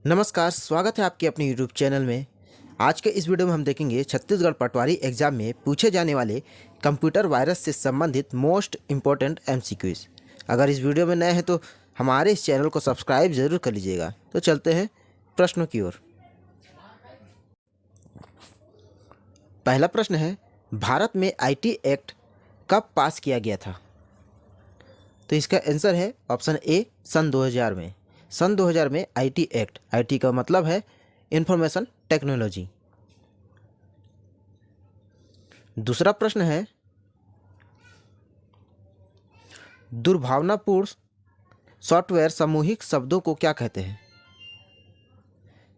नमस्कार, स्वागत है आपके अपने यूट्यूब चैनल में। आज के इस वीडियो में हम देखेंगे छत्तीसगढ़ पटवारी एग्जाम में पूछे जाने वाले कंप्यूटर वायरस से संबंधित मोस्ट इम्पोर्टेंट एमसीक्यूज। अगर इस वीडियो में नए हैं तो हमारे इस चैनल को सब्सक्राइब जरूर कर लीजिएगा। तो चलते हैं प्रश्नों की ओर। पहला प्रश्न है, भारत में आईटी एक्ट कब पास किया गया था? तो इसका आंसर है ऑप्शन ए, सन 2000 में। सन 2000 में आईटी एक्ट, आईटी का मतलब है इंफॉर्मेशन टेक्नोलॉजी। दूसरा प्रश्न है, दुर्भावनापूर्ण सॉफ्टवेयर सामूहिक शब्दों को क्या कहते हैं?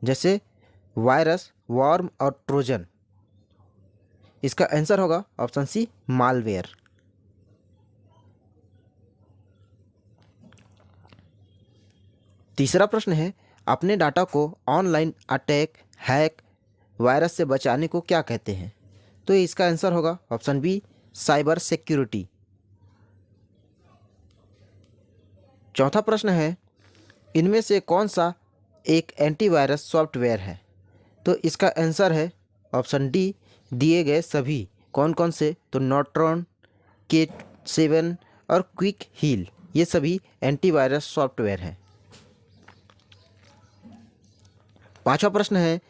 जैसे वायरस, वॉर्म और ट्रोजन। इसका आंसर होगा ऑप्शन सी, मालवेयर। तीसरा प्रश्न है, अपने डाटा को ऑनलाइन अटैक, हैक, वायरस से बचाने को क्या कहते हैं? तो इसका आंसर होगा ऑप्शन बी, साइबर सिक्योरिटी। चौथा प्रश्न है, इनमें से कौन सा एक एंटीवायरस सॉफ्टवेयर है? तो इसका आंसर है ऑप्शन डी, दिए गए सभी। कौन कौन से? तो नॉर्ट्रॉन, K7 और क्विक हील, ये सभी एंटीवायरस सॉफ्टवेयर हैं। पांचवा प्रश्न है,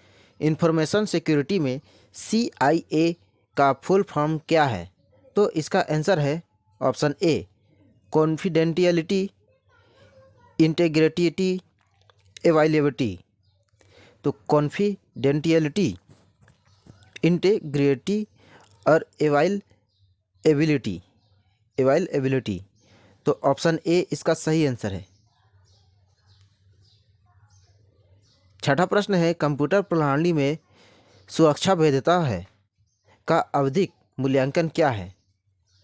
इंफॉर्मेशन सिक्योरिटी में CIA का फुल फॉर्म क्या है? तो इसका आंसर है ऑप्शन ए, कॉन्फिडेंटियलिटी, इंटीग्रिटी, अवेलेबिलिटी। तो कॉन्फिडेंटियलिटी, इंटीग्रिटी और अवेलेबिलिटी। तो ऑप्शन ए इसका सही आंसर है। छठा प्रश्न है, कंप्यूटर प्रणाली में सुरक्षा भेद्यता है का आवधिक मूल्यांकन क्या है?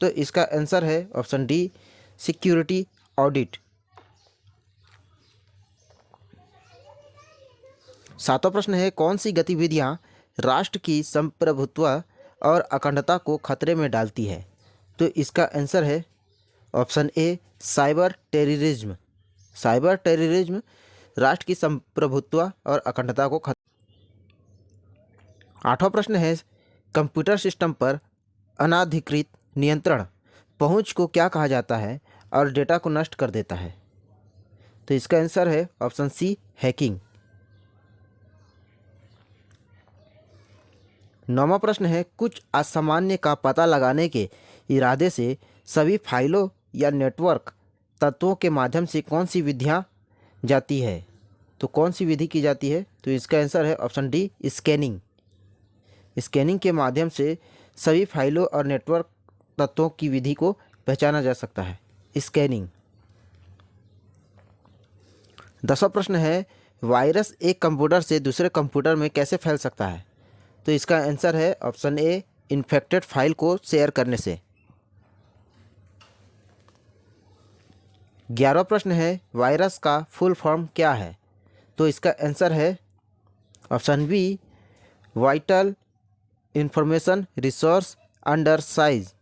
तो इसका आंसर है ऑप्शन डी, सिक्योरिटी ऑडिट। सातवां प्रश्न है, कौन सी गतिविधियां राष्ट्र की संप्रभुत्व और अखंडता को खतरे में डालती है? तो इसका आंसर है option A, cyber terrorism. Cyber terrorism राष्ट्र की संप्रभुत्व और अखंडता को आठवां प्रश्न है, कंप्यूटर सिस्टम पर अनाधिकृत नियंत्रण पहुंच को क्या कहा जाता है और डेटा को नष्ट कर देता है? तो इसका आंसर है ऑप्शन सी, हैकिंग। नौवां प्रश्न है, कुछ असामान्य का पता लगाने के इरादे से सभी फाइलों या नेटवर्क तत्वों के माध्यम से कौन सी विधियां जाती है? तो कौन सी विधि की जाती है? तो इसका आंसर है ऑप्शन डी, स्कैनिंग। स्कैनिंग के माध्यम से सभी फाइलों और नेटवर्क तत्वों की विधि को पहचाना जा सकता है, स्कैनिंग। 10वां प्रश्न है, वायरस एक कंप्यूटर से दूसरे कंप्यूटर में कैसे फैल सकता है? तो इसका आंसर है ऑप्शन ए, इन्फेक्टेड फाइल को शेयर करने से। 11वां प्रश्न है, वायरस का फुल फॉर्म क्या है? तो इसका आंसर है option B, vital information resource under seize.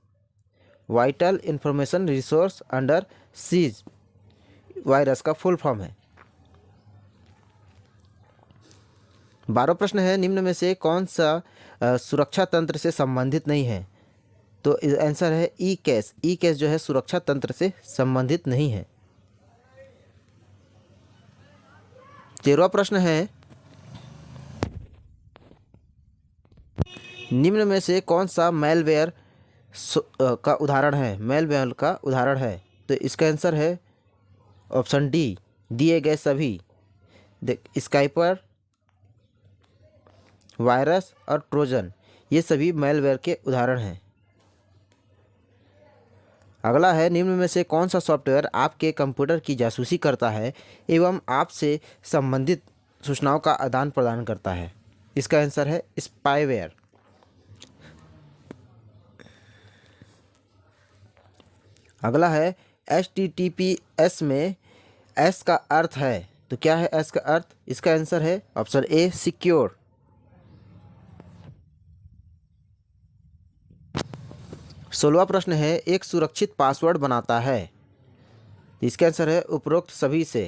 Vital information resource under seize virus का फुल फॉर्म है। 12वां प्रश्न है, निम्न में से कौन सा सुरक्षा तंत्र से संबंधित नहीं है? तो आंसर है ई कैश। ई कैश जो है सुरक्षा तंत्र से संबंधित नहीं है। 13वां प्रश्न है, निम्न में से कौन सा मैलवेयर का उदाहरण है? मैलवेयर का उदाहरण है। तो इसका आंसर है ऑप्शन डी, दिए गए सभी। स्काइपर, वायरस और ट्रोजन, ये सभी मैलवेयर के उदाहरण हैं। अगला है, निम्न में से कौन सा सॉफ्टवेयर आपके कंप्यूटर की जासूसी करता है एवं आपसे संबंधित सूचनाओं का आदान प्रदान करता है? इसका आंसर है स्पाईवेयर। अगला है, HTTPS में एस का अर्थ है। तो क्या है एस का अर्थ? इसका आंसर है ऑप्शन ए, सिक्योर। 16वां प्रश्न है, एक सुरक्षित पासवर्ड बनाता है। इसका आंसर है उपरोक्त सभी से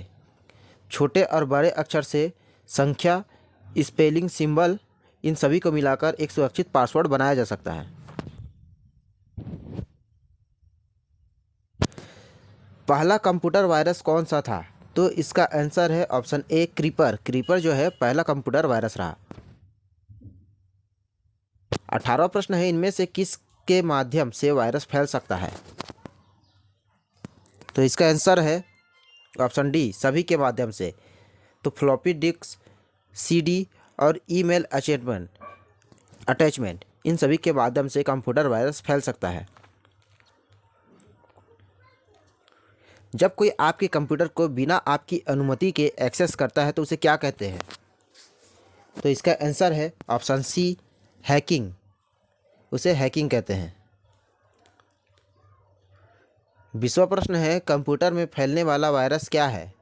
छोटे और बड़े अक्षर से संख्या, स्पेलिंग, सिंबल, इन सभी को मिलाकर एक सुरक्षित पासवर्ड बनाया जा सकता है। पहला कंप्यूटर वायरस कौन सा था? तो इसका आंसर है ऑप्शन ए क्रीपर। क्रीपर जो है पहला कंप्यूटर वायरस रहा। 18वां प्रश्न है, इनमें से किसके माध्यम से वायरस फैल सकता है? तो इसका आंसर है ऑप्शन डी सभी के माध्यम से। तो फ्लॉपी डिस्क, सीडी और ईमेल अटैचमेंट इन सभी के माध्यम से कंप्यूटर वायरस फैल सकता है। जब कोई आपके कंप्यूटर को बिना आपकी अनुमति के एक्सेस करता है तो उसे क्या कहते हैं? तो इसका आंसर है ऑप्शन सी हैकिंग। उसे हैकिंग कहते हैं। 20वां प्रश्न है, कंप्यूटर में फैलने वाला वायरस क्या है?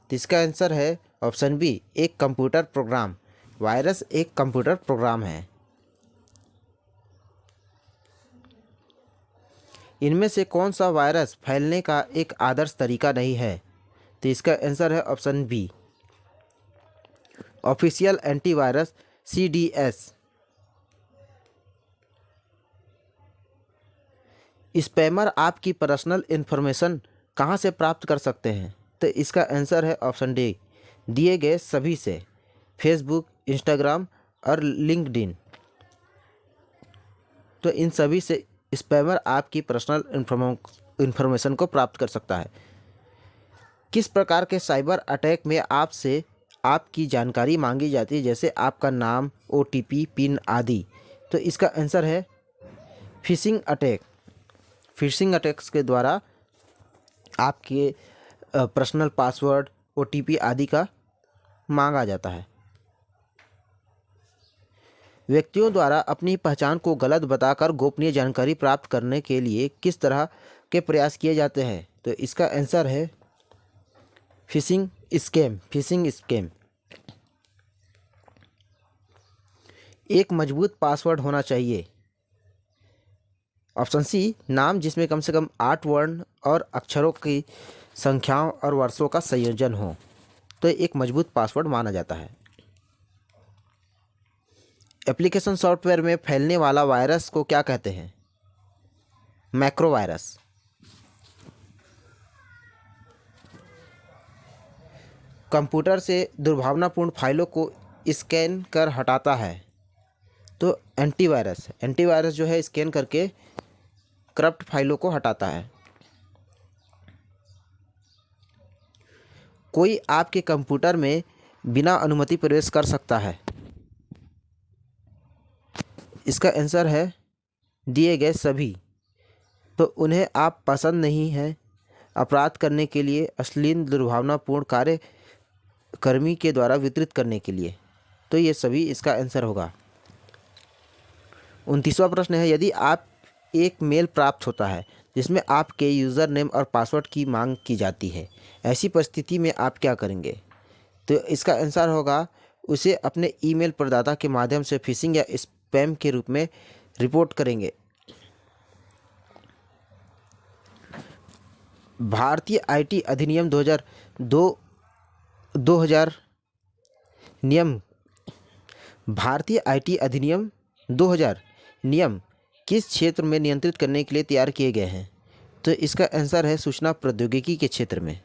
तो इसका आंसर है ऑप्शन बी एक कंप्यूटर प्रोग्राम। वायरस एक कंप्यूटर प्रोग्राम है। इनमें से कौन सा वायरस फैलने का एक आदर्श तरीका नहीं है? तो इसका आंसर है option B official antivirus CDS। Spammer आपकी पर्सनल इन्फॉर्मेशन कहाँ से प्राप्त कर सकते हैं? तो इसका आंसर है ऑप्शन डी दिए गए सभी से, फेसबुक, इंस्टाग्राम और लिंक्डइन। तो इन सभी से स्पैमर आपकी पर्सनल इन्फॉर्मेशन को प्राप्त कर सकता है। किस प्रकार के साइबर अटैक में आपसे आपकी जानकारी मांगी जाती है, जैसे आपका नाम, OTP, पिन आदि? तो इसका आंसर है फिशिंग अटैक। फिशिंग अटैक्स के द्वारा आपके पर्सनल पासवर्ड, OTP आदि का मांगा जाता है। व्यक्तियों द्वारा अपनी पहचान को गलत बताकर गोपनीय जानकारी प्राप्त करने के लिए किस तरह के प्रयास किए जाते हैं? तो इसका आंसर है फिशिंग स्कैम। एक मजबूत पासवर्ड होना चाहिए। ऑप्शन सी नाम जिसमें कम से कम 8 वर्ण और अक्षरों की संख्याओं और वर्षों का संयोजन हो, तो एक मजबूत पासवर्ड माना जाता है। एप्लीकेशन सॉफ्टवेयर में फैलने वाला वायरस को क्या कहते हैं? Macro virus. कंप्यूटर से दुर्भावनापूर्ण फाइलों को स्कैन कर हटाता है, तो एंटीवायरस जो है स्कैन करके करप्ट फाइलों को हटाता है। कोई आपके कंप्यूटर में बिना अनुमति प्रवेश कर सकता है। इसका आंसर है दिए गए सभी। तो उन्हें आप पसंद नहीं हैं अपराध करने के लिए, अश्लील दुर्भावनापूर्ण कार्य कर्मी के द्वारा वितरित करने के लिए, तो ये सभी इसका आंसर होगा। 29वां प्रश्न है, यदि आप एक मेल प्राप्त होता है जिसमें आपके यूज़र नेम और पासवर्ड की मांग की जाती है, ऐसी परिस्थिति में आप क्या करेंगे? तो इसका आंसर होगा उसे अपने ईमेल प्रदाता के माध्यम से फिशिंग या स्पैम के रूप में रिपोर्ट करेंगे। भारतीय आईटी अधिनियम 2000 नियम किस क्षेत्र में नियंत्रित करने के लिए तैयार किए गए हैं? तो इसका आंसर है सूचना प्रौद्योगिकी के क्षेत्र में।